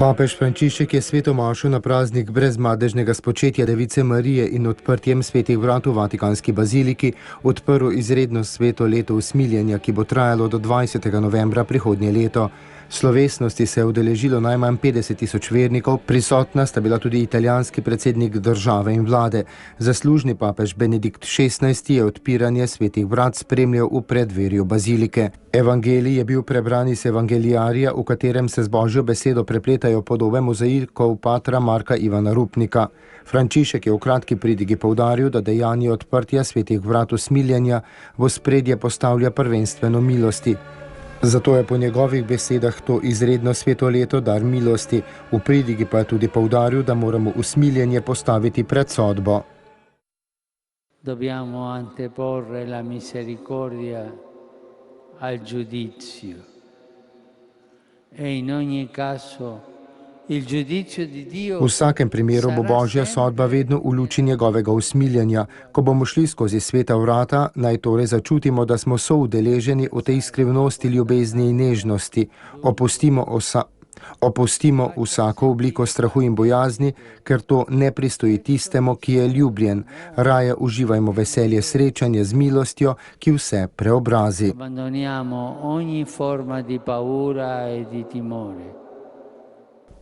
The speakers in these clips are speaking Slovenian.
Papež Frančišek je sveto mašo na praznik brezmadežnega spočetja Device Marije in odprtjem svetih vrat v Vatikanski baziliki odprl izredno sveto leto usmiljenja, ki bo trajalo do 20. novembra prihodnje leto. Slovesnosti se je udeležilo najmanj 50.000 vernikov, prisotna sta bila tudi italijanski predsednik države in vlade. Zaslužni papež Benedikt XVI je odpiranje svetih vrat spremljal v predverju bazilike. Evangelij je bil prebran iz evangelijarija, v katerem se z Božjo besedo prepletajo podobe mozaikov patra Marka Ivana Rupnika. Frančišek je v kratki pridigi poudaril, da dejanje odprtja svetih vrat usmiljenja v ospredje postavlja prvenstveno milosti. Zato je po njegovih besedah to izredno sveto leto dar milosti. V pridigi pa je tudi poudaril, da moramo usmiljenje postaviti pred sodbo. Dobbiamo anteporre la misericordia al giudizio. E in ogni caso v vsakem primeru bo Božja sodba vedno v luči njegovega usmiljenja. Ko bomo šli skozi sveta vrata, naj torej začutimo, da smo soudeleženi v tej skrivnosti ljubezni in nežnosti. Opustimo vsako obliko strahu in bojazni, ker to ne pristoji tistemu, ki je ljubljen. Raje uživajmo veselje srečanja z milostjo, ki vse preobrazi.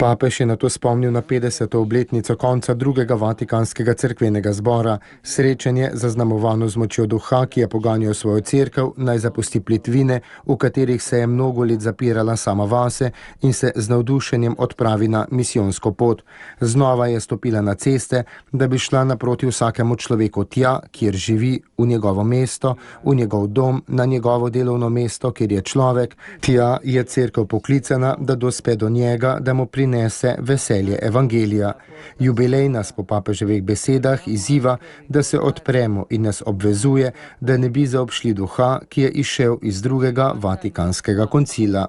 Papež je nato spomnil na 50. obletnico konca drugega Vatikanskega cerkvenega zbora. Srečanje, zaznamovano z močjo duha, ki je poganjal svojo cerkev, naj zapusti plitvine, v katerih se je mnogo let zapirala sama vase in se z navdušenjem odpravi na misijonsko pot. Znova je stopila na ceste, da bi šla naproti vsakemu človeku tja, kjer živi, v njegovo mesto, v njegov dom, na njegovo delovno mesto, kjer je človek. Tja je cerkev poklicana, da dospe do njega, da mu prinese veselje evangelija. Jubilej nas po papeževih besedah izziva, da se odpremo in nas obvezuje, da ne bi zaobšli duha, ki je izšel iz drugega Vatikanskega koncila.